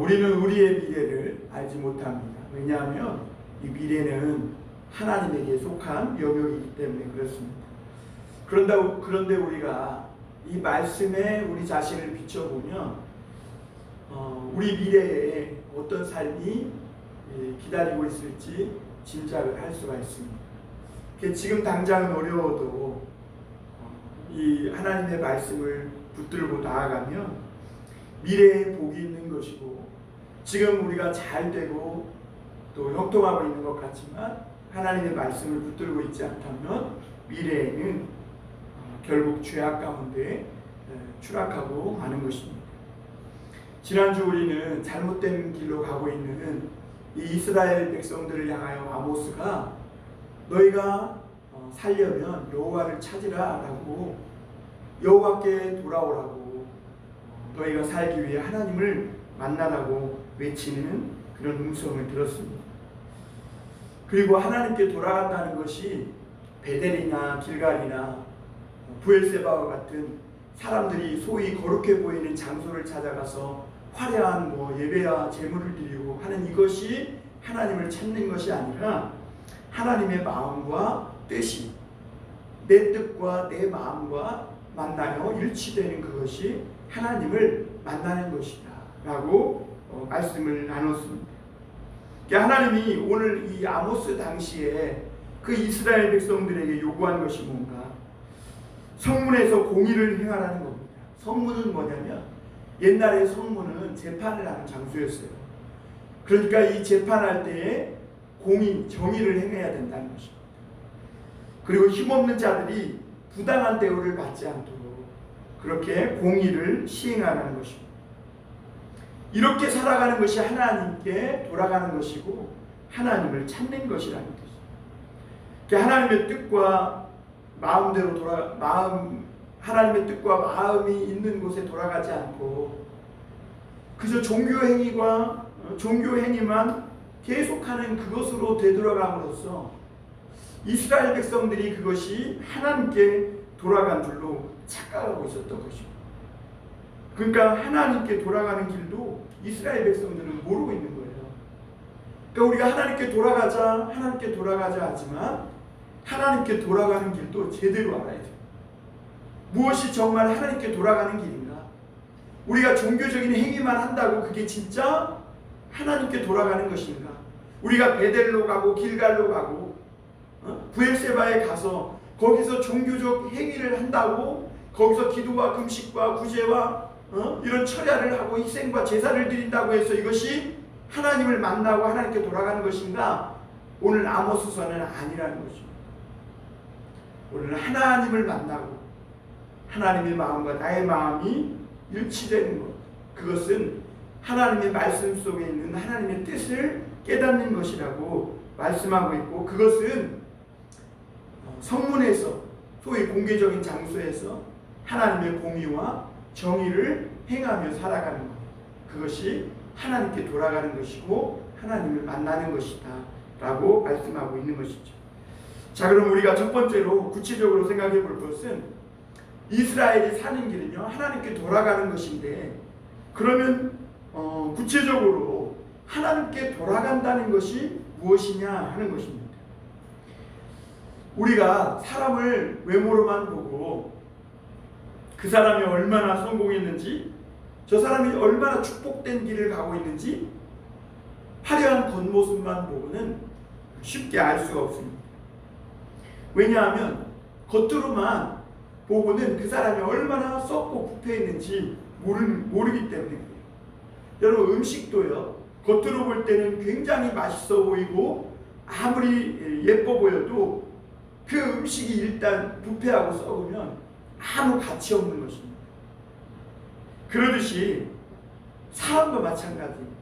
우리는 우리의 미래를 알지 못합니다. 왜냐하면 이 미래는 하나님에게 속한 영역이기 때문에 그렇습니다. 그런데 우리가 이 말씀에 우리 자신을 비춰보면 우리 미래에 어떤 삶이 기다리고 있을지 짐작을 할 수가 있습니다. 지금 당장은 어려워도 이 하나님의 말씀을 붙들고 나아가면 미래에 복이 있는 것이고, 지금 우리가 잘 되고 또 형통하고 있는 것 같지만 하나님의 말씀을 붙들고 있지 않다면 미래에는 결국 죄악 가운데 추락하고 마는 것입니다. 지난주 우리는 잘못된 길로 가고 있는 이 이스라엘 백성들을 향하여 아모스가 너희가 살려면 여호와를 찾으라 라고, 여호와께 돌아오라고, 너희가 살기 위해 하나님을 만나라고 외치는 그런 음성을 들었습니다. 그리고 하나님께 돌아간다는 것이 베델이나 길갈이나 브엘세바와 같은 사람들이 소위 거룩해 보이는 장소를 찾아가서 화려한 예배와 제물을 드리고 하는 이것이 하나님을 찾는 것이 아니라 하나님의 마음과 뜻이 내 뜻과 내 마음과 만나여 일치되는 그것이 하나님을 만나는 것이다 라고 말씀을 나눴습니다. 하나님이 오늘 이 아모스 당시에 그 이스라엘 백성들에게 요구한 것이 뭔가? 성문에서 공의를 행하라는 겁니다. 성문은 뭐냐면 옛날에 성문은 재판을 하는 장소였어요. 그러니까 이 재판할 때에 공의, 정의를 행해야 된다는 것입니다. 그리고 힘없는 자들이 부당한 대우를 받지 않도록 그렇게 공의를 시행하라는 것입니다. 이렇게 살아가는 것이 하나님께 돌아가는 것이고 하나님을 찾는 것이라는 것입니다. 하나님의 뜻과 하나님의 뜻과 마음이 있는 곳에 돌아가지 않고 그저 종교 행위만 계속하는 그것으로 되돌아감으로써 이스라엘 백성들이 그것이 하나님께 돌아간 줄로 착각하고 있었던 것입니다. 그러니까 하나님께 돌아가는 길도 이스라엘 백성들은 모르고 있는 거예요. 그러니까 우리가 하나님께 돌아가자 하지만 하나님께 돌아가는 길도 제대로 알아야 돼요. 무엇이 정말 하나님께 돌아가는 길인가? 우리가 종교적인 행위만 한다고 그게 진짜 하나님께 돌아가는 것인가? 우리가 베델로 가고 길갈로 가고 브엘세바에 가서 거기서 종교적 행위를 한다고 거기서 기도와 금식과 구제와 이런 철야를 하고 희생과 제사를 드린다고 해서 이것이 하나님을 만나고 하나님께 돌아가는 것인가? 오늘 아모스서는 아니라는 것입니다. 오늘 하나님을 만나고 하나님의 마음과 나의 마음이 일치되는 것, 그것은 하나님의 말씀 속에 있는 하나님의 뜻을 깨닫는 것이라고 말씀하고 있고, 그것은 성문에서 소위 공개적인 장소에서 하나님의 공의와 정의를 행하며 살아가는 것, 그것이 하나님께 돌아가는 것이고 하나님을 만나는 것이다 라고 말씀하고 있는 것이죠. 자, 그럼 우리가 첫 번째로 구체적으로 생각해 볼 것은 이스라엘이 사는 길은요 하나님께 돌아가는 것인데, 그러면 구체적으로 하나님께 돌아간다는 것이 무엇이냐 하는 것입니다. 우리가 사람을 외모로만 보고 그 사람이 얼마나 성공했는지, 저 사람이 얼마나 축복된 길을 가고 있는지 화려한 겉모습만 보고는 쉽게 알 수가 없습니다. 왜냐하면 겉으로만 보고는 그 사람이 얼마나 썩고 부패했는지 모르기 때문에 그래요. 여러분, 음식도요 겉으로 볼 때는 굉장히 맛있어 보이고 아무리 예뻐 보여도 그 음식이 일단 부패하고 썩으면 아무 가치 없는 것입니다. 그러듯이 사람도 마찬가지입니다.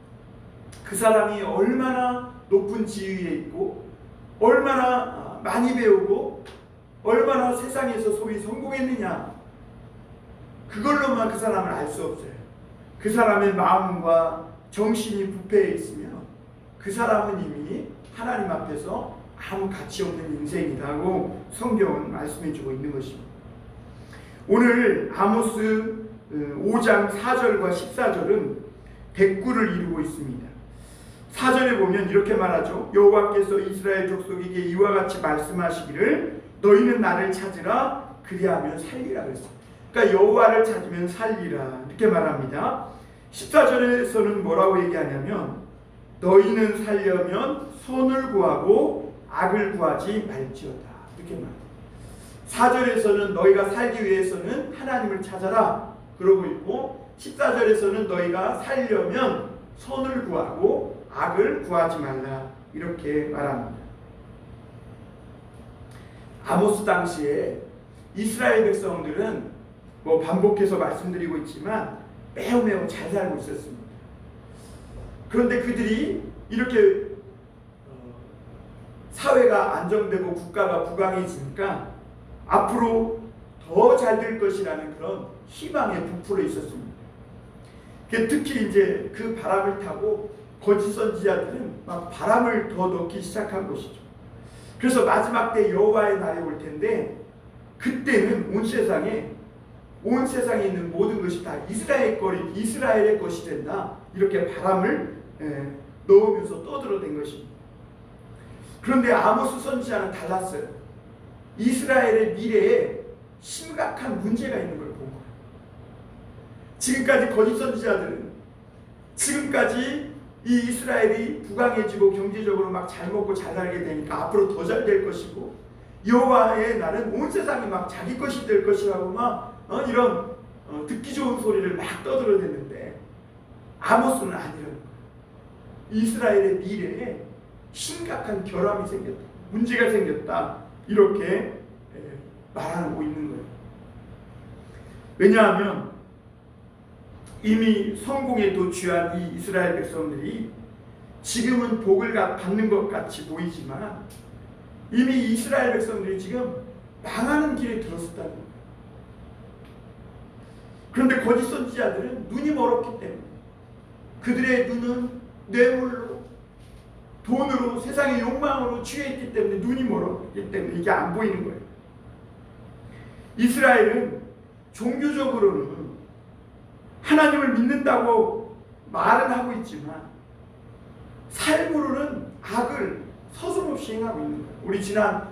그 사람이 얼마나 높은 지위에 있고 얼마나 많이 배우고 얼마나 세상에서 소위 성공했느냐, 그걸로만 그 사람을 알 수 없어요. 그 사람의 마음과 정신이 부패해 있으면 그 사람은 이미 하나님 앞에서 아무 가치 없는 인생이라고 성경은 말씀해 주고 있는 것입니다. 오늘 아모스 5장 4절과 14절은 백구를 이루고 있습니다. 4절에 보면 이렇게 말하죠. 여호와께서 이스라엘 족속에게 이와 같이 말씀하시기를 너희는 나를 찾으라 그리하면 살리라 그랬어요. 그러니까 여호와를 찾으면 살리라 이렇게 말합니다. 14절에서는 뭐라고 얘기하냐면 너희는 살려면 선을 구하고 악을 구하지 말지어다 이렇게 말합니다. 4절에서는 너희가 살기 위해서는 하나님을 찾아라 그러고 있고 14절에서는 너희가 살려면 선을 구하고 악을 구하지 말라 이렇게 말합니다. 아모스 당시에 이스라엘 백성들은 뭐 반복해서 말씀드리고 있지만 매우 잘 살고 있었습니다. 그런데 그들이 이렇게 사회가 안정되고 국가가 부강해지니까 앞으로 더 잘 될 것이라는 그런 희망에 부풀어 있었습니다. 특히 이제 그 바람을 타고 거짓 선지자들은 막 바람을 더 넣기 시작한 것이죠. 그래서 마지막 때 여호와의 날이 올 텐데 그때는 온 세상에 있는 모든 것이 다 이스라엘의 것이 된다 이렇게 바람을 넣으면서 떠들어댄 것입니다. 그런데 아모스 선지자는 달랐어요. 이스라엘의 미래에 심각한 문제가 있는 걸 본 거예요. 지금까지 거짓 선지자들은 지금까지 이 이스라엘이 부강해지고 경제적으로 막 잘 먹고 잘 살게 되니까 앞으로 더 잘 될 것이고 여호와의 날은 온 세상이 막 자기 것이 될 것이라고 막 이런 듣기 좋은 소리를 막 떠들어댔는데 아모스는 아니라는 거예요. 이스라엘의 미래에 심각한 결함이 생겼다, 문제가 생겼다 이렇게 말하고 있는 거예요. 왜냐하면 이미 성공에 도취한 이 이스라엘 백성들이 지금은 복을 받는 것 같이 보이지만 이미 이스라엘 백성들이 지금 망하는 길에 들었었다는 거예요. 그런데 거짓 선지자들은 눈이 멀었기 때문에 그들의 눈은 뇌물로 돈으로 세상의 욕망으로 취해있기 때문에 눈이 멀었기 때문에 이게 안 보이는 거예요. 이스라엘은 종교적으로는 하나님을 믿는다고 말은 하고 있지만 삶으로는 악을 서슴없이 행하고 있는 거예요. 우리 지난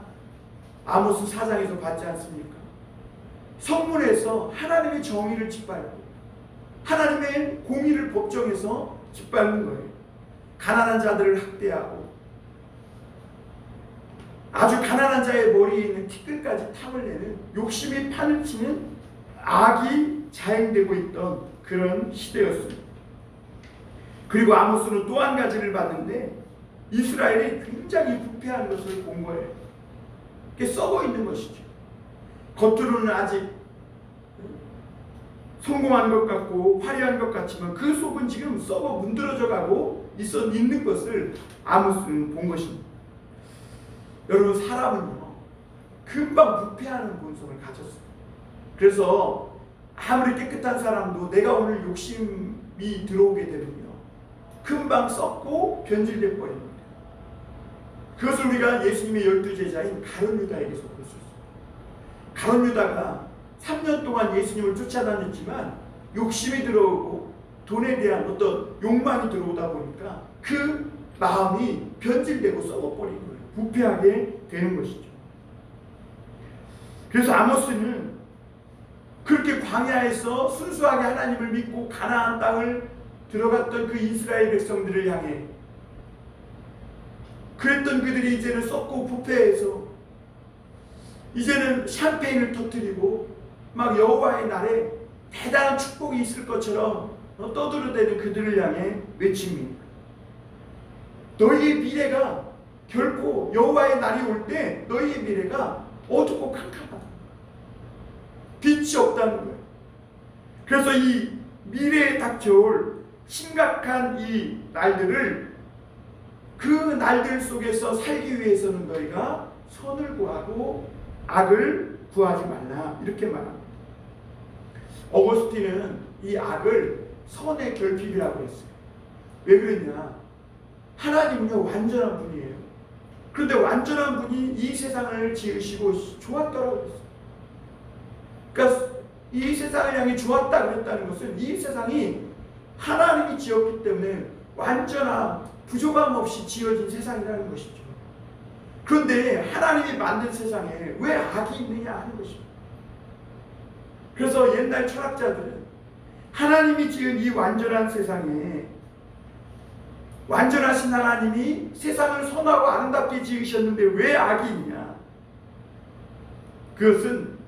아모스 4장에서 봤지 않습니까? 성문에서 하나님의 정의를 짓밟고 하나님의 공의를 법정에서 짓밟는 거예요. 가난한 자들을 학대하고 아주 가난한 자의 머리에 있는 티끌까지 탐을 내는 욕심이 판을 치는 악이 자행되고 있던 그런 시대였습니다. 그리고 아모스는 또 한 가지를 봤는데 이스라엘이 굉장히 부패한 것을 본 거예요. 그게 썩어 있는 것이죠. 겉으로는 아직 성공한 것 같고 화려한 것 같지만 그 속은 지금 썩어 문드러져 가고 있는 것을 아모스는 본 것입니다. 여러분, 사람은요 금방 부패하는 본성을 가졌어요. 그래서 아무리 깨끗한 사람도 내가 오늘 욕심이 들어오게 되면요 금방 썩고 변질돼 버립니다. 그것을 우리가 예수님의 12제자인 가룟 유다에게서 볼 수 있어요. 가룟 유다가 3년 동안 예수님을 쫓아다녔지만 욕심이 들어오고 돈에 대한 어떤 욕망이 들어오다 보니까 그 마음이 변질되고 썩어버린 거예요. 부패하게 되는 것이죠. 그래서 아모스는 그렇게 광야에서 순수하게 하나님을 믿고 가나안 땅을 들어갔던 그 이스라엘 백성들을 향해 그랬던 그들이 이제는 썩고 부패해서 이제는 샴페인을 터뜨리고 막 여호와의 날에 대단한 축복이 있을 것처럼 떠들어대는 그들을 향해 외칩니다. 너희의 미래가 결코 여호와의 날이 올 때 너희의 미래가 어둡고 캄캄하다. 빛이 없다는 거예요. 그래서 이 미래에 닥쳐올 심각한 이 날들을 그 날들 속에서 살기 위해서는 너희가 선을 구하고 악을 구하지 말라 이렇게 말합니다. 어거스틴은 이 악을 선의 결핍이라고 했어요. 왜 그랬냐? 하나님은요 완전한 분이에요. 그런데 완전한 분이 이 세상을 지으시고 좋았다라고 했어요. 그러니까 이 세상을 향해 좋았다 그랬다는 것은 이 세상이 하나님이 지었기 때문에 완전한 부족함 없이 지어진 세상이라는 것이죠. 그런데 하나님이 만든 세상에 왜 악이 있느냐 하는 것입니다. 그래서 옛날 철학자들은 하나님이 지은 이 완전한 세상에 완전하신 하나님이 세상을 선하고 아름답게 지으셨는데 왜 악이 있냐? 그것은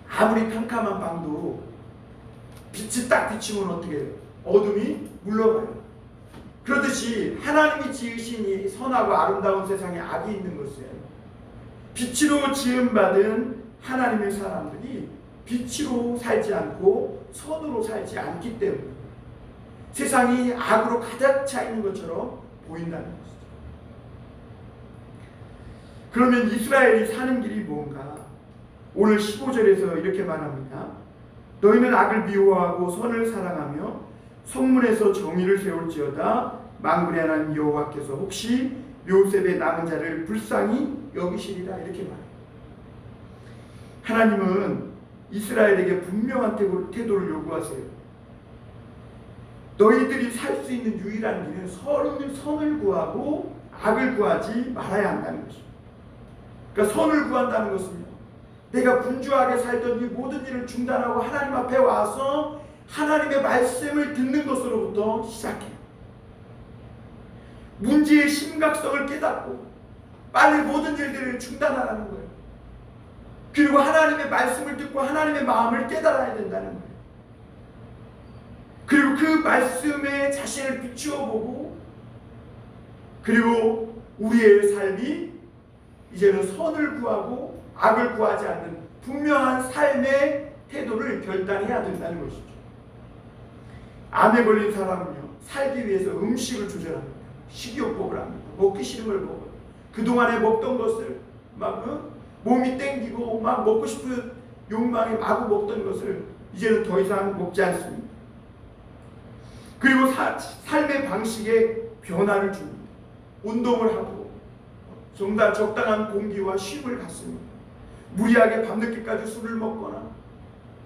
아무리 캄캄한 방도 빛이 딱 비치면 어떻게 해요? 어둠이 물러가요. 그렇듯이 하나님이 지으신 이 선하고 아름다운 세상에 악이 있는 것은 빛으로 지음받은 하나님의 사람들이 빛으로 살지 않고 선으로 살지 않기 때문에 세상이 악으로 가득 차 있는 것처럼 보인다는 것이죠. 그러면 이스라엘이 사는 길이 뭔가? 오늘 15절에서 이렇게 말합니다. 너희는 악을 미워하고 선을 사랑하며 성문에서 정의를 세울지어다. 만군의 하나님 여호와께서 혹시 요셉의 남은 자를 불쌍히 여기시리라. 이렇게 말해요. 하나님은 이스라엘에게 분명한 태도를 요구하세요. 너희들이 살 수 있는 유일한 길은 선을 구하고 악을 구하지 말아야 한다는 것입니다. 그러니까 선을 구한다는 것은요, 내가 분주하게 살던 이 모든 일을 중단하고 하나님 앞에 와서 하나님의 말씀을 듣는 것으로부터 시작해요. 문제의 심각성을 깨닫고 빨리 모든 일들을 중단하라는 거예요. 그리고 하나님의 말씀을 듣고 하나님의 마음을 깨달아야 된다는 거예요. 그리고 그 말씀에 자신을 비추어 보고, 그리고 우리의 삶이 이제는 선을 구하고 악을 구하지 않는 분명한 삶의 태도를 결단해야 된다는 것이죠. 암에 걸린 사람은요, 살기 위해서 음식을 조절합니다. 식이요법을 합니다. 먹기 싫은 걸 먹어요. 그동안에 먹던 것을 막 몸이 땡기고 막 먹고 싶은 욕망에 마구 먹던 것을 이제는 더 이상 먹지 않습니다. 그리고 삶의 방식에 변화를 줍니다. 운동을 하고 적당한 공기와 쉼을 갖습니다. 무리하게 밤늦게까지 술을 먹거나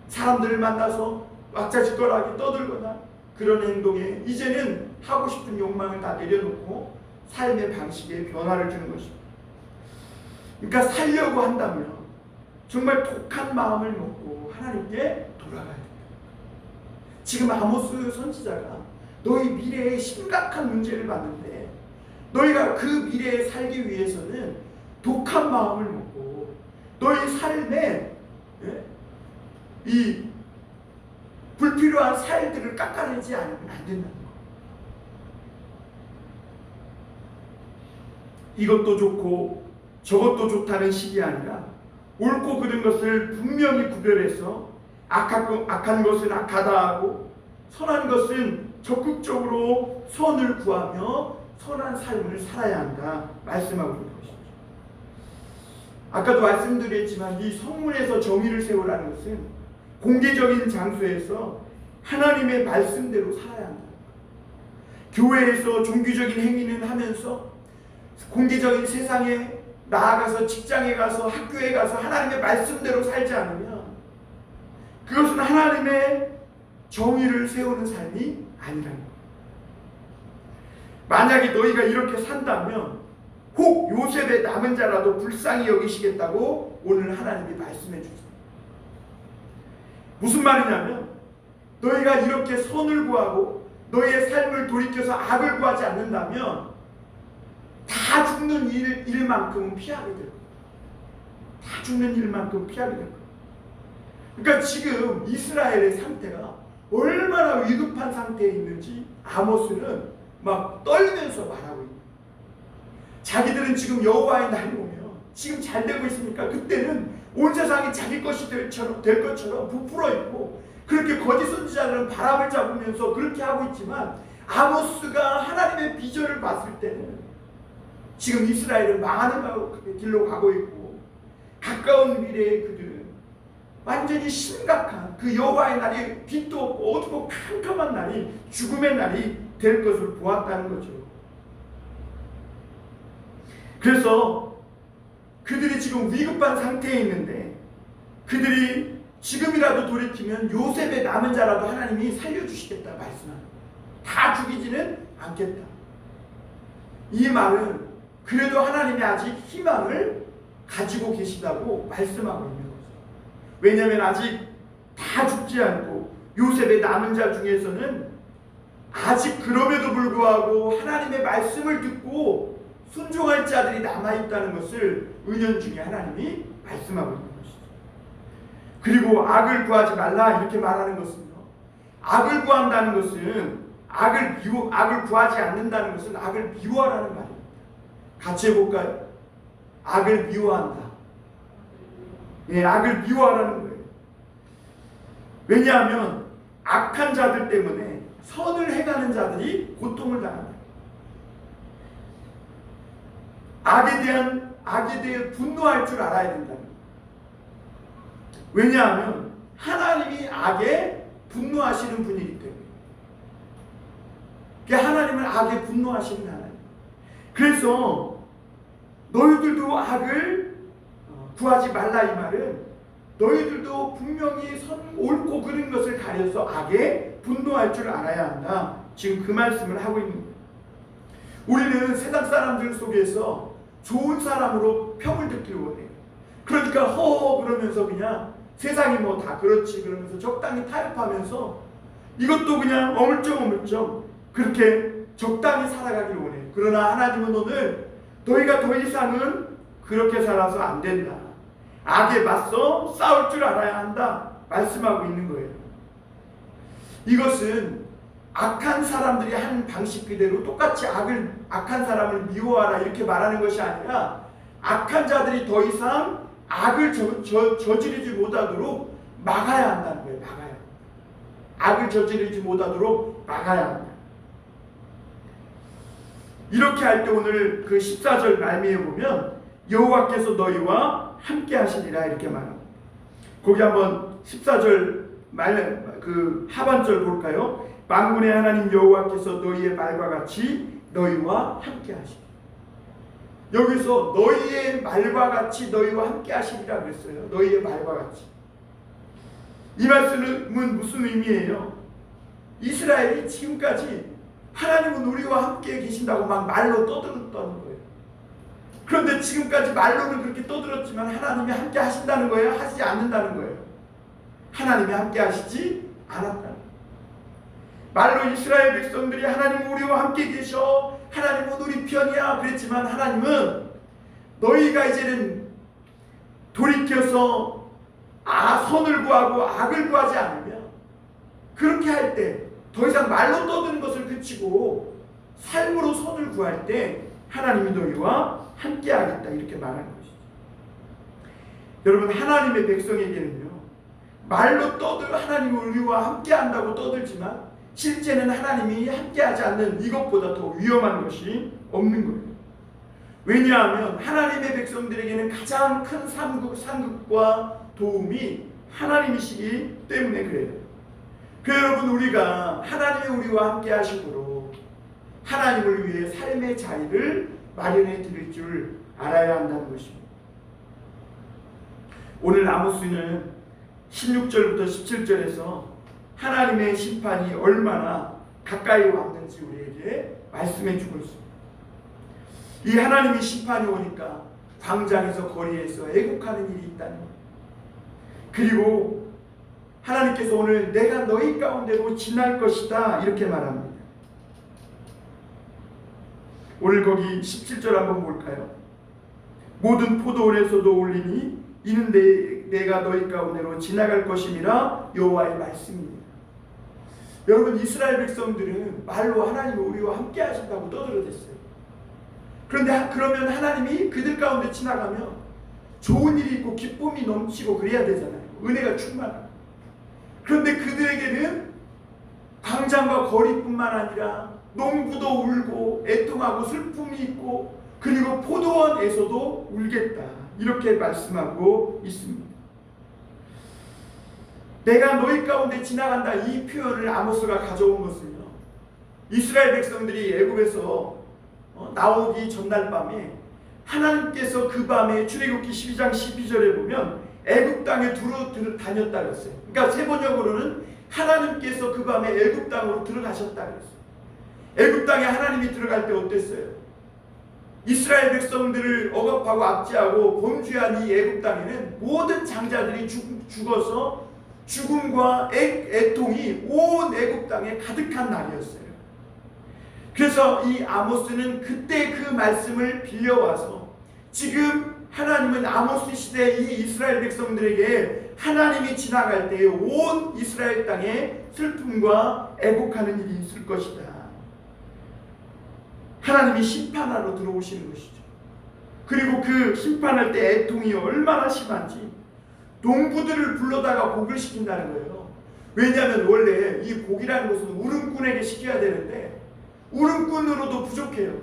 사람들을 만나서 왁자지껄하게 떠들거나 그런 행동에 이제는 하고 싶은 욕망을 다 내려놓고 삶의 방식에 변화를 주는 것입니다. 그러니까 살려고 한다면 정말 독한 마음을 먹고 하나님께 돌아가야 됩니다. 지금 아모스 선지자가 너희 미래에 심각한 문제를 봤는데 너희가 그 미래에 살기 위해서는 독한 마음을 먹고 너희 삶에 이 불필요한 살들을 깎아내지 않으면 안 된다는 거예요. 이것도 좋고 저것도 좋다는 식이 아니라 옳고 그른 것을 분명히 구별해서 악한 것은 악하다 하고 선한 것은 적극적으로 선을 구하며 선한 삶을 살아야 한다 말씀하고 있는 것이죠. 아까도 말씀드렸지만 이 성문에서 정의를 세우라는 것은 공개적인 장소에서 하나님의 말씀대로 살아야 한다. 교회에서 종교적인 행위는 하면서 공개적인 세상에 나아가서 직장에 가서 학교에 가서 하나님의 말씀대로 살지 않으면 그것은 하나님의 정의를 세우는 삶이 아니라는 거예요. 만약에 너희가 이렇게 산다면 혹 요셉의 남은 자라도 불쌍히 여기시겠다고 오늘 하나님이 말씀해 주세요. 무슨 말이냐면 너희가 이렇게 선을 구하고 너희의 삶을 돌이켜서 악을 구하지 않는다면 다 죽는 일만큼은 피하게 될 거예요. 다 죽는 일만큼 피하게 될 거예요. 그러니까 지금 이스라엘의 상태가 얼마나 위급한 상태에 있는지 아모스는 막 떨면서 말하고 있는 거예요. 자기들은 지금 여호와의 날이 오면 지금 잘 되고 있으니까 그때는 온 세상이 자기 것이 될 것처럼 부풀어 있고 그렇게 거짓 선지자들은 바람을 잡으면서 그렇게 하고 있지만 아모스가 하나님의 비전을 봤을 때는 지금 이스라엘은 망하는 길로 가고 있고 가까운 미래에 그들은 완전히 심각한 그 여호와의 날이 빛도 없고 어둡고 캄캄한 날이 죽음의 날이 될 것을 보았다는 거죠. 그래서 그들이 지금 위급한 상태에 있는데 그들이 지금이라도 돌이키면 요셉의 남은 자라도 하나님이 살려주시겠다 말씀합니다. 다 죽이지는 않겠다. 이 말은 그래도 하나님이 아직 희망을 가지고 계시다고 말씀하고 있는 거죠. 왜냐하면 아직 다 죽지 않고 요셉의 남은 자 중에서는 아직 그럼에도 불구하고 하나님의 말씀을 듣고 순종할 자들이 남아있다는 것을 은연중에 하나님이 말씀하고 있는 것이죠. 그리고 악을 구하지 말라 이렇게 말하는 것은요, 악을 구한다는 것은 악을 구하지 않는다는 것은 악을 미워하라는 말입니다. 같이 해볼까요? 악을 미워한다. 예, 악을 미워하라는 거예요. 왜냐하면 악한 자들 때문에 선을 행하는 자들이 고통을 당한다. 악에 대해 분노할 줄 알아야 된다. 왜냐하면 하나님이 악에 분노하시는 분이기 때문에. 하나님은 악에 분노하시는 하나님. 그래서 너희들도 악을 구하지 말라 이 말은 너희들도 분명히 옳고 그른 것을 가려서 악에 분노할 줄 알아야 한다. 지금 그 말씀을 하고 있는 거예요. 우리는 세상 사람들 속에서 좋은 사람으로 평을 듣기를 원해요. 그러니까 허허 그러면서 그냥 세상이 뭐 다 그렇지 그러면서 적당히 타협하면서 이것도 그냥 어물쩡어물쩡 그렇게 적당히 살아가기를 원해요. 그러나 하나님은 오늘 너희가 더 이상은 그렇게 살아서 안 된다. 악에 맞서 싸울 줄 알아야 한다. 말씀하고 있는 거예요. 이것은 악한 사람들이 하는 방식 그대로 똑같이 악한 사람을 미워하라 이렇게 말하는 것이 아니라 악한 자들이 더 이상 악을 저지르지 못하도록 막아야 한다는 거예요. 막아야. 악을 저지르지 못하도록 막아야 한다. 이렇게 할 때 오늘 그 14절 말미에 보면 여호와께서 너희와 함께 하시리라 이렇게 말합니다. 거기 한번 14절 그 하반절 볼까요? 만군의 하나님 여호와께서 너희의 말과 같이 너희와 함께 하시리라. 여기서 너희의 말과 같이 너희와 함께 하시리라 그랬어요. 너희의 말과 같이. 이 말씀은 무슨 의미예요? 이스라엘이 지금까지 하나님은 우리와 함께 계신다고 막 말로 떠들었다는 거예요. 그런데 지금까지 말로는 그렇게 떠들었지만 하나님이 함께 하신다는 거예요? 하시지 않는다는 거예요? 하나님이 함께 하시지 않았다는 거예요. 말로 이스라엘 백성들이 하나님 우리와 함께 계셔, 하나님은 우리 편이야 그랬지만 하나님은 너희가 이제는 돌이켜서 선을 구하고 악을 구하지 않으면 그렇게 할 때 더 이상 말로 떠드는 것을 그치고 삶으로 선을 구할 때 하나님이 너희와 함께 하겠다 이렇게 말하는 것이죠. 여러분 하나님의 백성에게는요 말로 하나님이 우리와 함께 한다고 떠들지만 실제는 하나님이 함께하지 않는 이것보다 더 위험한 것이 없는 거예요. 왜냐하면 하나님의 백성들에게는 가장 큰 상급과 도움이 하나님이시기 때문에 그래요. 여러분 우리가 하나님이 우리와 함께 하시도록 하나님을 위해 삶의 자리를 마련해 드릴 줄 알아야 한다는 것입니다. 오늘 아모스는 16절부터 17절에서 하나님의 심판이 얼마나 가까이 왔는지 우리에게 말씀해 주고 있습니다. 이 하나님의 심판이 오니까 광장에서 거리에서 애국하는 일이 있다는 것. 그리고 하나님께서 오늘 내가 너희 가운데로 지날 것이다 이렇게 말합니다. 오늘 거기 17절 한번 볼까요? 모든 포도원에서도 울리니 이는 내가 너희 가운데로 지나갈 것임이라 여호와의 말씀입니다. 여러분 이스라엘 백성들은 말로 하나님이 우리와 함께 하신다고 떠들어댔어요. 그런데 그러면 하나님이 그들 가운데 지나가면 좋은 일이 있고 기쁨이 넘치고 그래야 되잖아요. 은혜가 충만하고. 그런데 그들에게는 광장과 거리뿐만 아니라 농부도 울고 애통하고 슬픔이 있고 그리고 포도원에서도 울겠다 이렇게 말씀하고 있습니다. 내가 너희 가운데 지나간다 이 표현을 아모스가 가져온 것은요 이스라엘 백성들이 애굽에서 나오기 전날 밤에 하나님께서 그 밤에 출애굽기 12장 12절에 보면 애굽 땅에 두루 다녔다 그랬어요. 그러니까 세번역으로는 하나님께서 그 밤에 애굽 땅으로 들어가셨다 그랬어요. 애굽 땅에 하나님이 들어갈 때 어땠어요? 이스라엘 백성들을 억압하고 압제하고 범죄한 이 애굽 땅에는 모든 장자들이 죽어서 죽음과 애통이 온 애굽 땅에 가득한 날이었어요. 그래서 이 아모스는 그때 그 말씀을 빌려와서 지금 하나님은 아모스 시대 이 이스라엘 백성들에게 하나님이 지나갈 때 온 이스라엘 땅에 슬픔과 애곡하는 일이 있을 것이다. 하나님이 심판하러 들어오시는 것이죠. 그리고 그 심판할 때 애통이 얼마나 심한지 농부들을 불러다가 곡을 시킨다는 거예요. 왜냐하면 원래 이 곡이라는 것은 울음꾼에게 시켜야 되는데 울음꾼으로도 부족해요.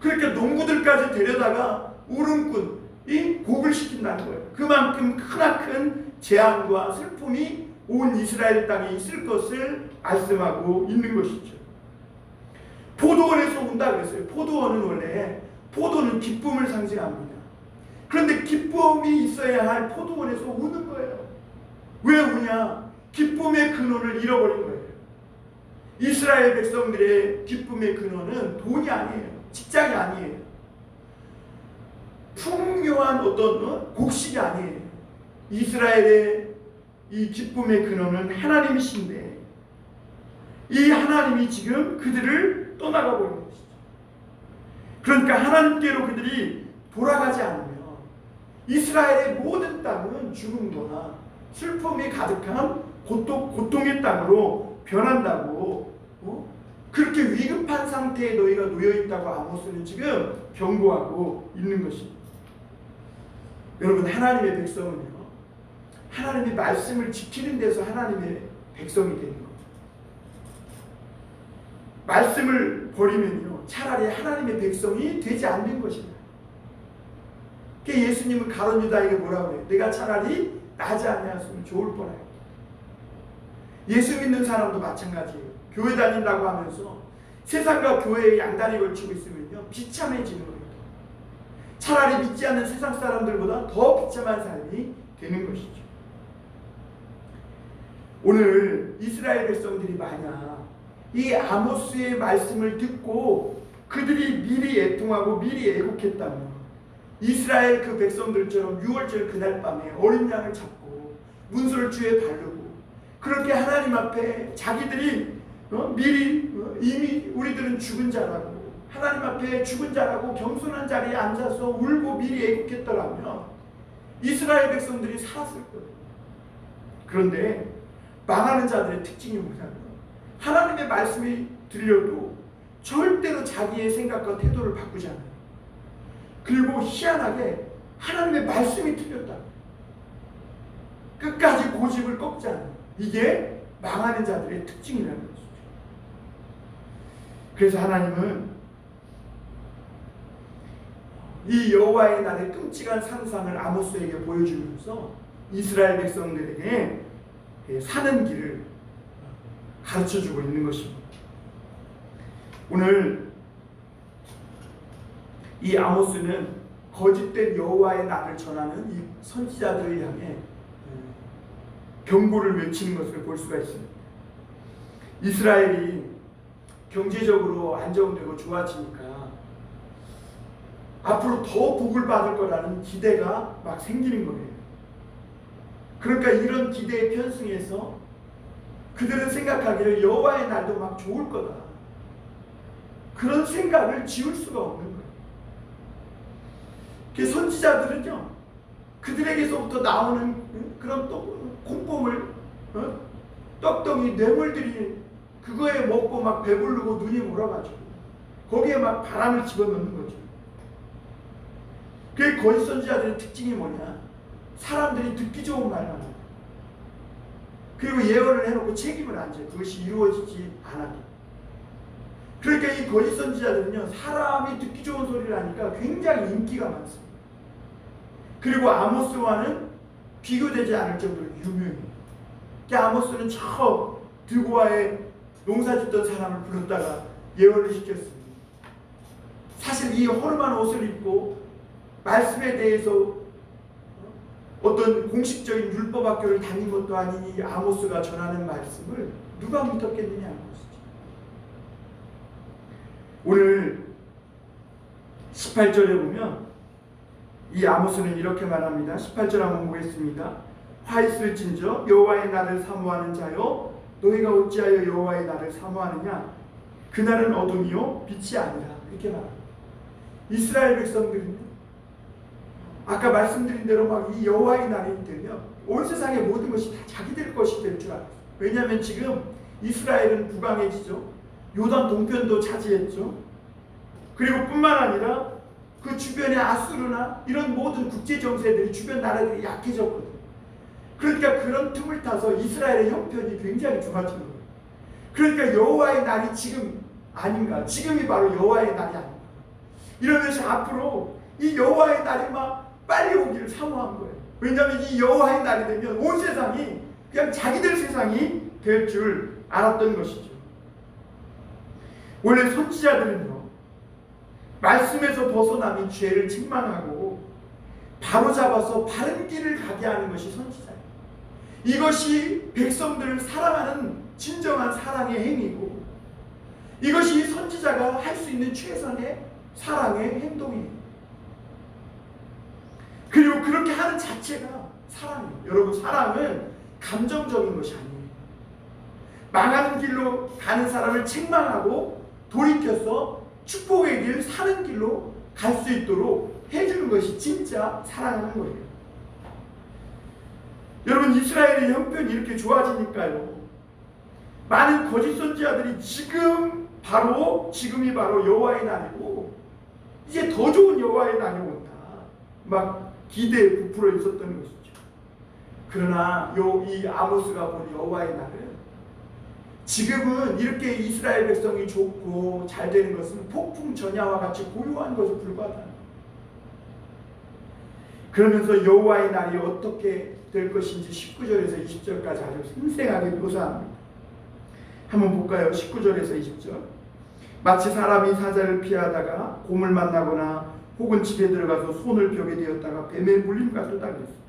그러니까 농부들까지 데려다가 울음꾼이 곡을 시킨다는 거예요. 그만큼 크나큰 재앙과 슬픔이 온 이스라엘 땅에 있을 것을 말씀하고 있는 것이죠. 포도원에서 운다 그랬어요. 포도원은 원래 포도는 기쁨을 상징합니다. 그런데 기쁨이 있어야 할 포도원에서 우는 거예요. 왜 우냐? 기쁨의 근원을 잃어버린 거예요. 이스라엘 백성들의 기쁨의 근원은 돈이 아니에요. 직장이 아니에요. 풍요한 어떤 곡식이 아니에요. 이스라엘의 이 기쁨의 근원은 하나님이신데 이 하나님이 지금 그들을 떠나가고 있는 것이죠. 그러니까 하나님께로 그들이 돌아가지 않으면 이스라엘의 모든 땅은 죽음과 슬픔이 가득한 고통의 땅으로 변한다고 그렇게 위급한 상태에 너희가 놓여있다고 아모스는 지금 경고하고 있는 것입니다. 여러분, 하나님의 백성은요, 하나님의 말씀을 지키는 데서 하나님의 백성이 되는 거죠. 말씀을 버리면요 차라리 하나님의 백성이 되지 않는 것입니다. 그러니까 예수님은 가룟 유다에게 뭐라고 해요? 내가 차라리 나지 아니하였으면 좋을 뻔해요. 예수 믿는 사람도 마찬가지예요. 교회 다닌다고 하면서 세상과 교회에 양다리 걸치고 있으면요 비참해지는 거예요. 차라리 믿지 않는 세상 사람들보다 더 비참한 삶이 되는 것이죠. 오늘 이스라엘 백성들이 만약 이 아모스의 말씀을 듣고 그들이 미리 애통하고 미리 애곡했다면 이스라엘 그 백성들처럼 6월절 그날 밤에 어린 양을 잡고 문설주에 바르고 그렇게 하나님 앞에 자기들이 미리 이미 우리들은 죽은 자라고 하나님 앞에 죽은 자라고 겸손한 자리에 앉아서 울고 미리 애곡했더라면 이스라엘 백성들이 살았을 거예요. 그런데 망하는 자들의 특징이 뭐냐면 하나님의 말씀이 들려도 절대로 자기의 생각과 태도를 바꾸지 않아요. 그리고 희한하게 하나님의 말씀이 틀렸다. 끝까지 고집을 꺾지 않아요. 이게 망하는 자들의 특징이라는 것이죠. 그래서 하나님은 이 여호와의 날의 끔찍한 상상을 아모스에게 보여주면서 이스라엘 백성들에게 사는 길을 가르쳐주고 있는 것입니다. 오늘 이 아모스는 거짓된 여호와의 날을 전하는 이 선지자들을 향해 경고를 외치는 것을 볼 수가 있습니다. 이스라엘이 경제적으로 안정되고 좋아지니까 앞으로 더 복을 받을 거라는 기대가 막 생기는 거예요. 그러니까 이런 기대에 편승해서 그들은 생각하기를 여호와의 날도 막 좋을 거다. 그런 생각을 지울 수가 없는 거예요. 그 선지자들은요, 그들에게서부터 나오는 그런 콩고물, 떡덩이, 뇌물들이 그거에 먹고 막 배부르고 눈이 몰아가지고 거기에 막 바람을 집어넣는 거죠. 그 거짓 선지자들의 특징이 뭐냐? 사람들이 듣기 좋은 말만 하고 그리고 예언을 해놓고 책임을 안 져요. 그것이 이루어지지 않아도. 그러니까 이 거짓 선지자들은요, 사람이 듣기 좋은 소리를 하니까 굉장히 인기가 많습니다. 그리고 아모스와는 비교되지 않을 정도로 유명해요. 그러니까 아모스는 저 드고아에 농사 짓던 사람을 불렀다가 예언을 시켰습니다. 사실 이 허름한 옷을 입고 말씀에 대해서 어떤 공식적인 율법 학교를 다닌 것도 아닌 이 아모스가 전하는 말씀을 누가 믿었겠느냐 하는 것이죠. 오늘 18절에 보면 이 아모스는 이렇게 말합니다. 18절 한번 보겠습니다. 화 있을진저 여호와의 날을 사모하는 자여, 너희가 어찌하여 여호와의 날을 사모하느냐? 그날은 어둠이요 빛이 아니라. 이렇게 말합니다. 이스라엘 백성들은요, 아까 말씀드린 대로 막 이 여호와의 날이 되면 온 세상의 모든 것이 다 자기들 것이 될 줄 알았어요. 왜냐하면 지금 이스라엘은 부강해지죠. 요단 동편도 차지했죠. 그리고 뿐만 아니라 그 주변의 아수르나 이런 모든 국제 정세들이, 주변 나라들이 약해졌거든요. 그러니까 그런 틈을 타서 이스라엘의 형편이 굉장히 좋아진 거예요. 그러니까 여호와의 날이 지금 아닌가, 지금이 바로 여호와의 날이 아닌가 이러면서 앞으로 이 여호와의 날이 막 빨리 오기를 사모한 거예요. 왜냐하면 이 여호와의 날이 되면 온 세상이 그냥 자기들 세상이 될 줄 알았던 것이죠. 원래 선지자들은요, 말씀에서 벗어나면 죄를 책망하고 바로잡아서 바른 길을 가게 하는 것이 선지자예요. 이것이 백성들을 사랑하는 진정한 사랑의 행위고, 이것이 선지자가 할 수 있는 최선의 사랑의 행동이에요. 그리고 그렇게 하는 자체가 사랑이에요. 여러분, 사랑은 감정적인 것이 아니에요. 망하는 길로 가는 사람을 책망하고 돌이켜서 축복의 길, 사는 길로 갈 수 있도록 해주는 것이 진짜 사랑하는 거예요. 여러분, 이스라엘의 형편이 이렇게 좋아지니까요, 많은 거짓 선지자들이 지금이 바로 여호와의 날이고 이제 더 좋은 여호와의 날이 온다, 막 기대에 부풀어 있었던 것이죠. 그러나 이 아모스가 본 여호와의 날은, 지금은 이렇게 이스라엘 백성이 좋고 잘 되는 것은 폭풍 전야와 같이 고요한 것에 불과하다. 그러면서 여호와의 날이 어떻게 될 것인지 19절에서 20절까지 아주 생생하게 묘사합니다. 한번 볼까요? 19절에서 20절. 마치 사람이 사자를 피하다가 곰을 만나거나 혹은 집에 들어가서 손을 벽에 대었다가 뱀에 물림 같다 그랬어요.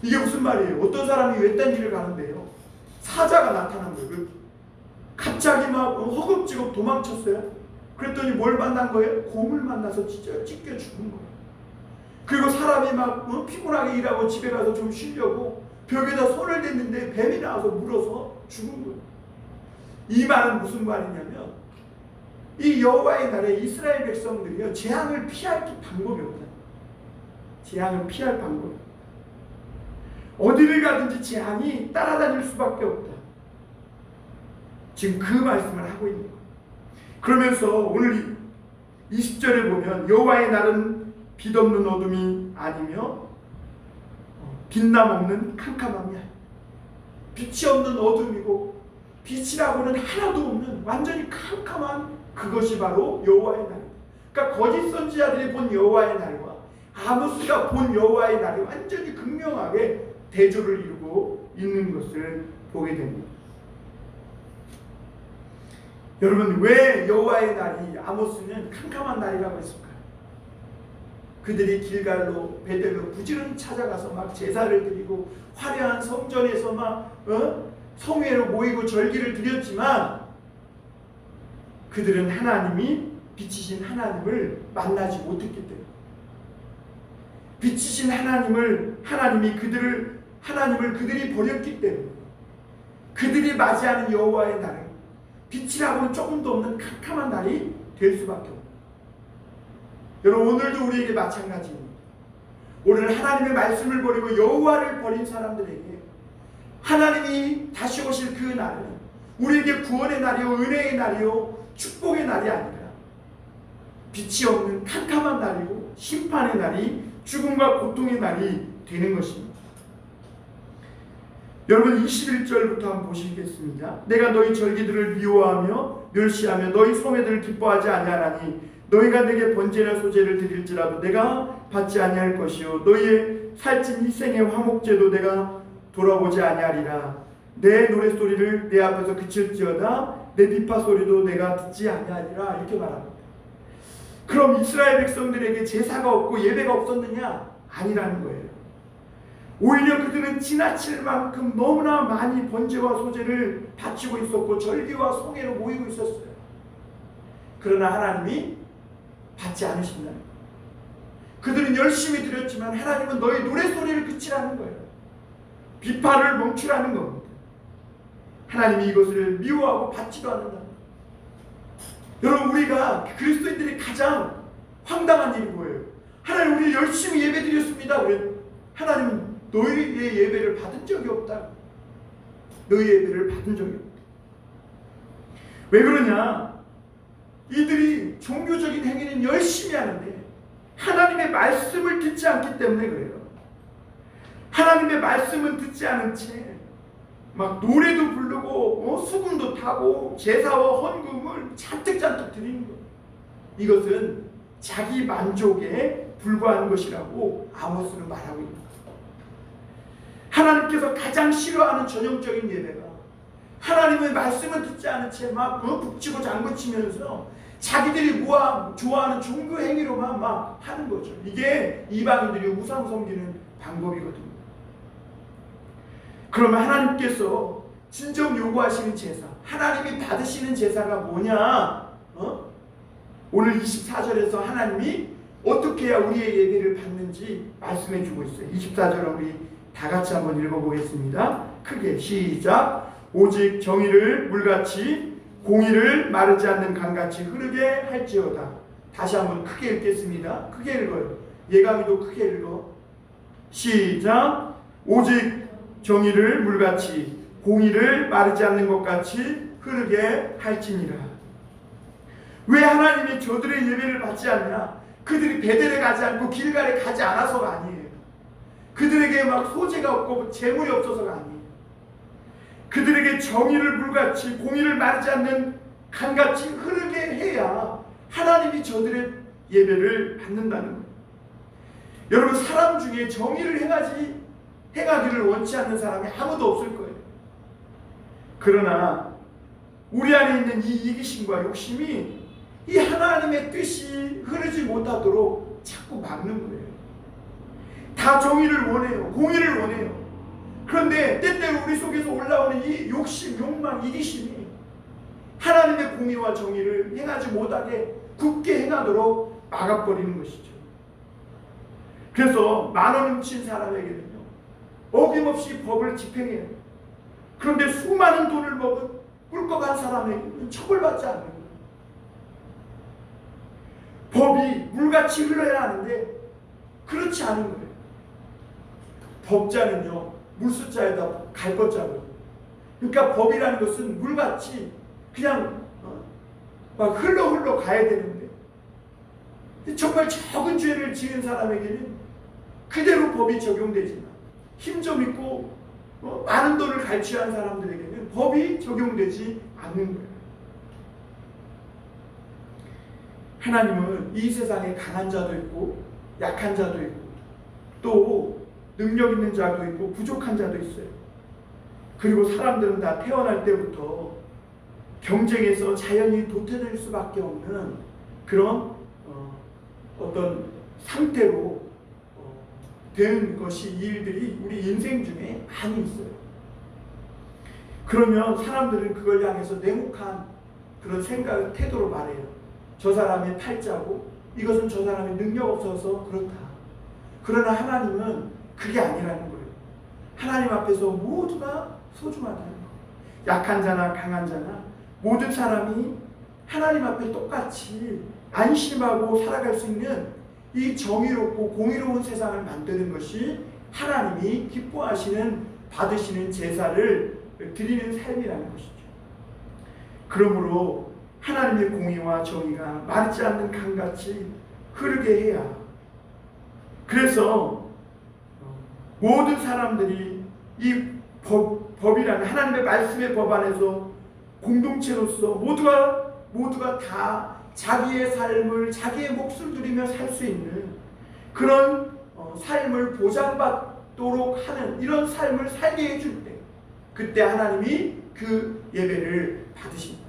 이게 무슨 말이에요? 어떤 사람이 외딴 길을 가는데요, 사자가 나타난 거예요. 갑자기 막 허겁지겁 도망쳤어요. 그랬더니 뭘 만난 거예요? 곰을 만나서 찢겨 죽은 거예요. 그리고 사람이 막 피곤하게 일하고 집에 가서 좀 쉬려고 벽에다 손을 댔는데 뱀이 나와서 물어서 죽은 거예요. 이 말은 무슨 말이냐면, 이 여호와의 날에 이스라엘 백성들이요, 재앙을 피할 방법이 없다. 재앙을 피할 방법이 없다. 어디를 가든지 재앙이 따라다닐 수밖에 없다. 지금 그 말씀을 하고 있는 거예요. 그러면서 오늘 20절에 보면 여호와의 날은 빛없는 어둠이 아니며 빛남 없는 캄캄함이야. 빛이 없는 어둠이고 빛이라고는 하나도 없는 완전히 캄캄한 그것이 바로 여호와의 날이다. 그러니까 거짓 선지자들이 본 여호와의 날과 아모스가 본 여호와의 날이 완전히 극명하게 대조를 이루고 있는 것을 보게 됩니다. 여러분, 왜 여호와의 날이, 아모스는 캄캄한 날이라고 했을까요? 그들이 길갈로 베델로 부지런히 찾아가서 막 제사를 드리고 화려한 성전에서 막 성회로 모이고 절기를 드렸지만 그들은 하나님이 빛이신 하나님을 만나지 못했기 때문에, 빛이신 하나님이 그들이 버렸기 때문에 그들이 맞이하는 여호와의 날은 빛이라고는 조금도 없는 캄캄한 날이 될 수밖에 없습니다. 여러분, 오늘도 우리에게 마찬가지입니다. 오늘 하나님의 말씀을 버리고 여호와를 버린 사람들에게 하나님이 다시 오실 그 날은 우리에게 구원의 날이요, 은혜의 날이요, 축복의 날이 아니라 빛이 없는 캄캄한 날이고 심판의 날이, 죽음과 고통의 날이 되는 것입니다. 여러분, 21절부터 한번 보시겠습니다. 내가 너희 절기들을 미워하며 멸시하며 너희 성회들을 기뻐하지 아니하나니 너희가 내게 번제나 소제를 드릴지라도 내가 받지 아니할 것이요 너희의 살찐 희생의 화목제도 내가 돌아보지 아니하리라. 내 노랫소리를 내 앞에서 그칠지어다 내 비파 소리도 내가 듣지 아니하리라. 이렇게 말합니다. 그럼 이스라엘 백성들에게 제사가 없고 예배가 없었느냐? 아니라는 거예요. 오히려 그들은 지나칠 만큼 너무나 많이 번제와 소제를 바치고 있었고 절기와 송해로 모이고 있었어요. 그러나 하나님이 받지 않으신다는 거예요. 그들은 열심히 드렸지만 하나님은 너희 노래소리를 그치라는 거예요. 비파를 멈추라는 겁니다. 하나님이 이것을 미워하고 받지도 않는다는 거예요. 여러분, 우리가 그리스도인들이 가장 황당한 일이 뭐예요? 하나님, 우리 열심히 예배 드렸습니다. 하나님은 너희의 예배를 받은 적이 없다. 너희 예배를 받은 적이 없다. 왜 그러냐? 이들이 종교적인 행위는 열심히 하는데 하나님의 말씀을 듣지 않기 때문에 그래요. 하나님의 말씀은 듣지 않은 채 막 노래도 부르고 수금도 타고 제사와 헌금을 잔뜩 드리는 거예요. 이것은 자기 만족에 불과한 것이라고 아모스는 말하고 있는 거예요. 하나님께서 가장 싫어하는 전형적인 예배가 하나님의 말씀을 듣지 않은 채 막 북치고 장구치면서 자기들이 좋아하는 종교 행위로만 막 하는 거죠. 이게 이방인들이 우상 섬기는 방법이거든요. 그러면 하나님께서 진정 요구하시는 제사, 하나님이 받으시는 제사가 뭐냐? 오늘 24절에서 하나님이 어떻게 해야 우리의 예배를 받는지 말씀해 주고 있어요. 24절을 우리 다 같이 한번 읽어보겠습니다. 크게 시작. 오직 정의를 물같이 공의를 마르지 않는 강같이 흐르게 할지어다. 다시 한번 크게 읽겠습니다. 크게 읽어요. 예감이도 크게 읽어. 시작. 오직 정의를 물같이 공의를 마르지 않는 것 같이 흐르게 할지니라. 왜 하나님이 저들의 예배를 받지 않냐? 그들이 베델에 가지 않고 길갈에 가지 않아서가 아니에요. 그들에게 막 소재가 없고 재물이 없어서가 아니에요. 그들에게 정의를 물같이 공의를 마르지 않는 강같이 흐르게 해야 하나님이 저들의 예배를 받는다는 거예요. 여러분, 사람 중에 정의를 행하기를 원치 않는 사람이 아무도 없을 거예요. 그러나 우리 안에 있는 이 이기심과 욕심이 이 하나님의 뜻이 흐르지 못하도록 자꾸 막는 거예요. 다 정의를 원해요. 공의를 원해요. 그런데 때때로 우리 속에서 올라오는 이 욕심, 욕망, 이기심이 하나님의 공의와 정의를 행하지 못하게 굳게 행하도록 막아버리는 것이죠. 그래서 10,000원 훔친 사람에게는요, 어김없이 법을 집행해요. 그런데 수많은 돈을 먹은 꿀꺽한 사람에게는 처벌받지 않는 거예요. 법이 물같이 흘러야 하는데 그렇지 않은 거예요. 법자는요, 물숫자에다 갈 것자거든요. 그러니까 법이라는 것은 물같이 그냥 막 흘러 가야 되는데, 정말 적은 죄를 지은 사람에게는 그대로 법이 적용되지만 힘 좀 있고 많은 돈을 갈취한 사람들에게는 법이 적용되지 않는 거예요. 하나님은 이 세상에 강한 자도 있고 약한 자도 있고 또 능력 있는 자도 있고 부족한 자도 있어요. 그리고 사람들은 다 태어날 때부터 경쟁에서 자연히 도태될 수밖에 없는 그런 어떤 상태로 되는 것이, 일들이 우리 인생 중에 많이 있어요. 그러면 사람들은 그걸 향해서 냉혹한 그런 생각을, 태도로 말해요. 저 사람이 팔자고 이것은 저 사람이 능력 없어서 그렇다. 그러나 하나님은 그게 아니라는 거예요. 하나님 앞에서 모두가 소중하다는 거예요. 약한 자나 강한 자나 모든 사람이 하나님 앞에 똑같이 안심하고 살아갈 수 있는 이 정의롭고 공의로운 세상을 만드는 것이 하나님이 기뻐하시는, 받으시는 제사를 드리는 삶이라는 것이죠. 그러므로 하나님의 공의와 정의가 마르지 않는 강같이 흐르게 해야, 그래서 모든 사람들이 이 법이라는 하나님의 말씀의 법 안에서 공동체로서 모두가 다 자기의 삶을, 자기의 몫을 누리며 살 수 있는 그런 삶을 보장받도록 하는 이런 삶을 살게 해줄 때, 그때 하나님이 그 예배를 받으신다.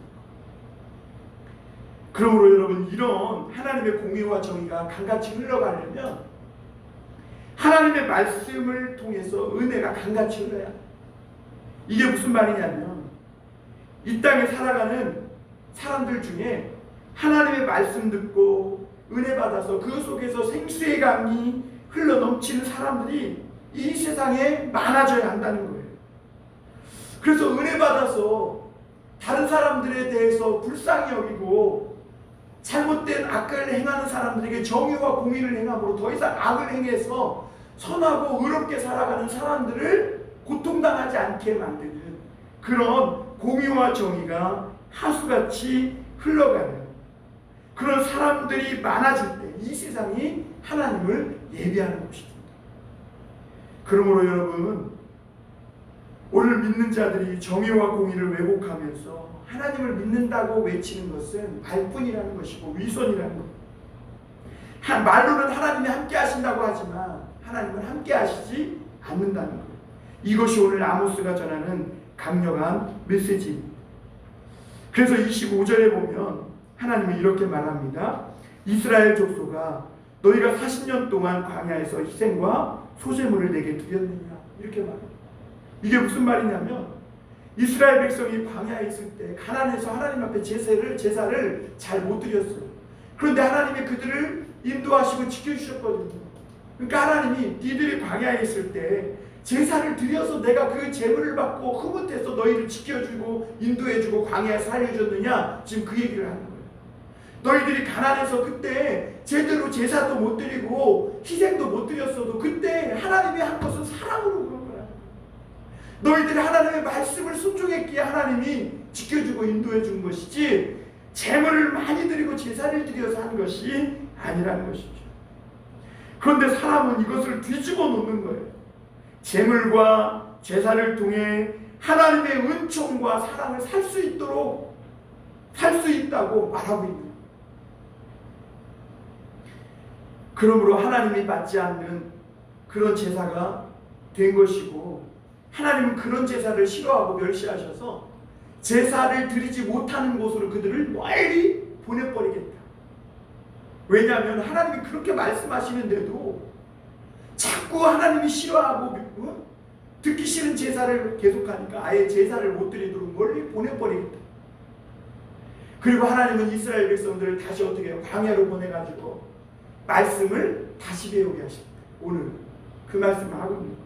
그러므로 여러분, 이런 하나님의 공의와 정의가 강같이 흘러가려면 하나님의 말씀을 통해서 은혜가 강같이 흘러야 돼. 이게 무슨 말이냐면 이 땅에 살아가는 사람들 중에 하나님의 말씀 듣고 은혜 받아서 그 속에서 생수의 강이 흘러 넘치는 사람들이 이 세상에 많아져야 한다는 거예요. 그래서 은혜 받아서 다른 사람들에 대해서 불쌍히 여기고 잘못된 악을 행하는 사람들에게 정의와 공의를 행함으로 더 이상 악을 행해서 선하고 의롭게 살아가는 사람들을 고통당하지 않게 만드는 그런 공의와 정의가 하수같이 흘러가는 그런 사람들이 많아질 때 이 세상이 하나님을 예배하는 곳입니다. 그러므로 여러분, 오늘 믿는 자들이 정의와 공의를 왜곡하면서 하나님을 믿는다고 외치는 것은 말뿐이라는 것이고 위선이라는 것. 말로는 하나님이 함께 하신다고 하지만 하나님은 함께 하시지 않는다는 것. 이것이 오늘 아모스가 전하는 강력한 메시지입니다. 그래서 25절에 보면 하나님은 이렇게 말합니다. 이스라엘 족속아, 너희가 40년 동안 광야에서 희생과 소제물을 내게 드렸느냐, 이렇게 말합니다. 이게 무슨 말이냐면 이스라엘 백성이 광야에 있을 때 가난해서 하나님 앞에 제사를 잘 못 드렸어요. 그런데 하나님이 그들을 인도하시고 지켜주셨거든요. 그러니까 하나님이 니들이 광야에 있을 때 제사를 드려서 내가 그 제물을 받고 흐뭇해서 너희를 지켜주고 인도해주고 광야에 살려줬느냐, 지금 그 얘기를 하는 거예요. 너희들이 가난해서 그때 제대로 제사도 못 드리고 희생도 못 드렸어도 그때 하나님이 한 것은 사랑으로 그런 거야. 너희들이 하나님의 말씀을 순종했기에 하나님이 지켜주고 인도해 준 것이지 제물을 많이 드리고 제사를 드려서 한 것이 아니라는 것이죠. 그런데 사람은 이것을 뒤집어 놓는 거예요. 제물과 제사를 통해 하나님의 은총과 사랑을 살 수 있도록 살 수 있다고 말하고 있는 거예요. 그러므로 하나님이 받지 않는 그런 제사가 된 것이고 하나님은 그런 제사를 싫어하고 멸시하셔서 제사를 드리지 못하는 곳으로 그들을 멀리 보내버리겠다. 왜냐하면 하나님이 그렇게 말씀하시는데도 자꾸 하나님이 싫어하고 듣기 싫은 제사를 계속하니까 아예 제사를 못 드리도록 멀리 보내버리겠다. 그리고 하나님은 이스라엘 백성들을 다시 어떻게 해요? 광야로 보내가지고 말씀을 다시 배우게 하십니다. 오늘 그 말씀을 하고 있는 거예요.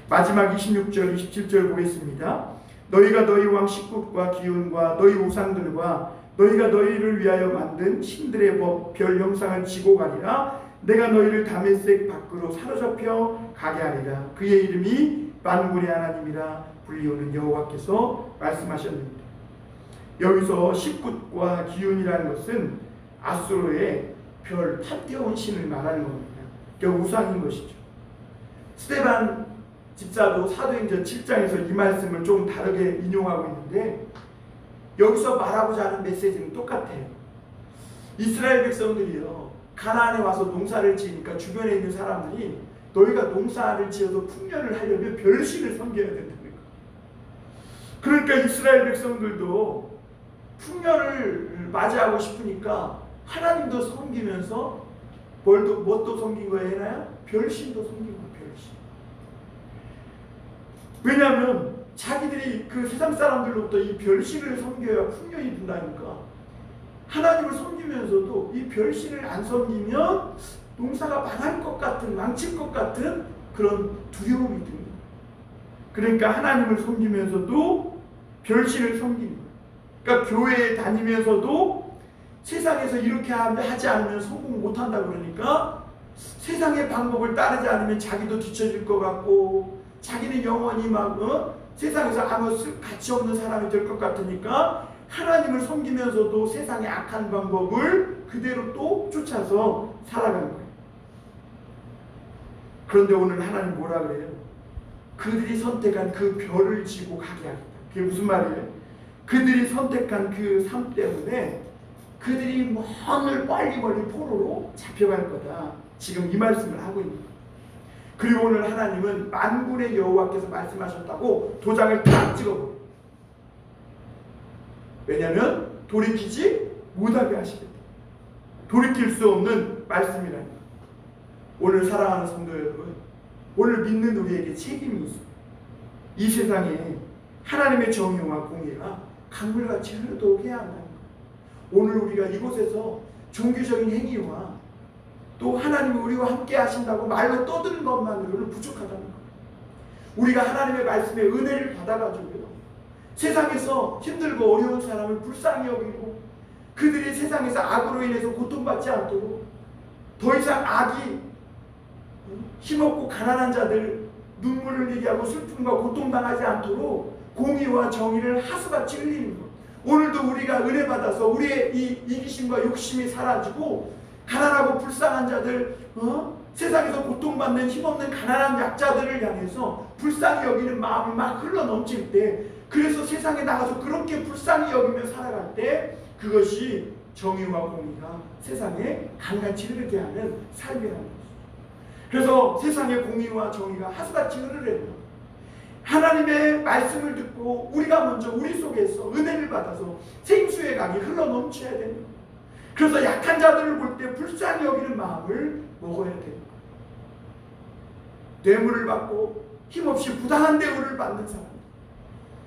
마지막 26절 27절 보겠습니다. 너희가 너희 왕 식국과 기운과 너희 우상들과 너희가 너희를 위하여 만든 신들의 법 별 형상을 지고 가리라. 내가 너희를 다메섹 밖으로 사로잡혀 가게 하리라. 그의 이름이 만군의 하나님이라 불리우는 여호와께서 말씀하셨습니다. 여기서 식국과 기운이라는 것은 아수르의 별 판테온 신을 말하는 겁니다. 그러니까 우상인 것이죠. 스데반 집사도 사도행전 7장에서 이 말씀을 좀 다르게 인용하고 있는데 여기서 말하고자 하는 메시지는 똑같아요. 이스라엘 백성들이요, 가나안에 와서 농사를 지으니까 주변에 있는 사람들이 너희가 농사를 지어서 풍년을 하려면 별신을 섬겨야 된다는 거예요. 그러니까 이스라엘 백성들도 풍년을 맞이하고 싶으니까 하나님도 섬기면서 뭣도 섬긴 거예요, 해나요? 별신도 섬긴 거예요, 별신. 왜냐하면 자기들이 그 세상 사람들로부터 이 별신을 섬겨야 풍년이 된다니까 하나님을 섬기면서도 이 별신을 안 섬기면 농사가 망할 것 같은, 망칠 것 같은 그런 두려움이 듭니다. 그러니까 하나님을 섬기면서도 별신을 섬깁니다. 그러니까 교회에 다니면서도 세상에서 이렇게 하지 않으면 성공 못한다 그러니까 세상의 방법을 따르지 않으면 자기도 뒤처질 것 같고 자기는 영원히 세상에서 아무 가치 없는 사람이 될 것 같으니까 하나님을 섬기면서도 세상의 악한 방법을 그대로 또 쫓아서 살아가는 거예요. 그런데 오늘 하나님 뭐라 그래요? 그들이 선택한 그 별을 지고 가게 하겠다. 그게 무슨 말이에요? 그들이 선택한 그 삶 때문에 그들이 먼 멀리 포로로 잡혀갈 거다. 지금 이 말씀을 하고 있는 거예요. 그리고 오늘 하나님은 만군의 여호와께서 말씀하셨다고 도장을 딱 찍어버려요. 왜냐하면 돌이키지 못하게 하시겠다. 돌이킬 수 없는 말씀이라는 거예요. 오늘 사랑하는 성도 여러분, 오늘 믿는 우리에게 책임이 있습니다. 이 세상에 하나님의 정의와 공의가 강물같이 흐르도록 해야 한다는 것. 오늘 우리가 이곳에서 종교적인 행위와 또 하나님이 우리와 함께 하신다고 말로 떠드는 것만으로는 부족하다는 것. 우리가 하나님의 말씀에 은혜를 받아가지고요, 세상에서 힘들고 어려운 사람을 불쌍히 여기고 그들이 세상에서 악으로 인해서 고통받지 않도록, 더 이상 악이 힘없고 가난한 자들 눈물을 흘리게 하고 슬픔과 고통당하지 않도록 공의와 정의를 하수같이 흘리는 것. 오늘도 우리가 은혜 받아서 우리의 이 이기심과 욕심이 사라지고 가난하고 불쌍한 자들, 세상에서 고통받는 힘없는 가난한 약자들을 향해서 불쌍히 여기는 마음이 막 흘러넘칠 때, 그래서 세상에 나가서 그렇게 불쌍히 여기며 살아갈 때 그것이 정의와 공의가 세상에 강같이 흐르게 하는 삶이라는 것이죠. 그래서 세상의 공의와 정의가 하수같이 흐르려면 하나님의 말씀을 듣고 우리가 먼저 우리 속에서 은혜를 받아서 생수의 강이 흘러넘쳐야 되는 거예요. 그래서 약한 자들을 볼 때 불쌍히 여기는 마음을 먹어야 되는 거예요. 뇌물을 받고 힘없이 부당한 대우를 받는 사람,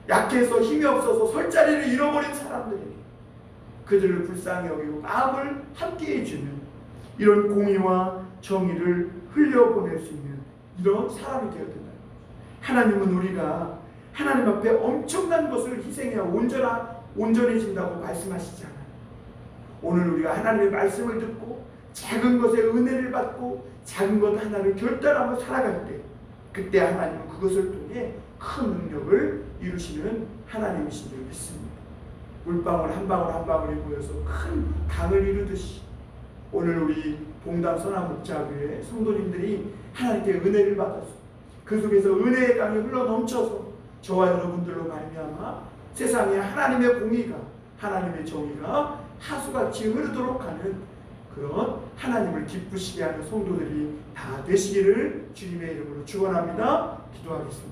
약해서 힘이 없어서 설 자리를 잃어버린 사람들에게 그들을 불쌍히 여기고 마음을 함께 해주는 이런 공의와 정의를 흘려보낼 수 있는 이런 사람이 되어야 된다. 하나님은 우리가 하나님 앞에 엄청난 것을 희생해야 온전해진다고 말씀하시지 않아요. 오늘 우리가 하나님의 말씀을 듣고 작은 것에 은혜를 받고 작은 것 하나를 결단하며 살아갈 때, 그때 하나님은 그것을 통해 큰 능력을 이루시는 하나님이신 줄 믿습니다. 물방울 한 방울 한 방울이 모여서 큰 강을 이루듯이 오늘 우리 봉담 선화목자교회 성도님들이 하나님께 은혜를 받아서 그 속에서 은혜의 강이 흘러넘쳐서 저와 여러분들로 말미암아 세상에 하나님의 공의가, 하나님의 정의가 하수같이 흐르도록 하는 그런 하나님을 기쁘시게 하는 성도들이 다 되시기를 주님의 이름으로 축원합니다. 기도하겠습니다.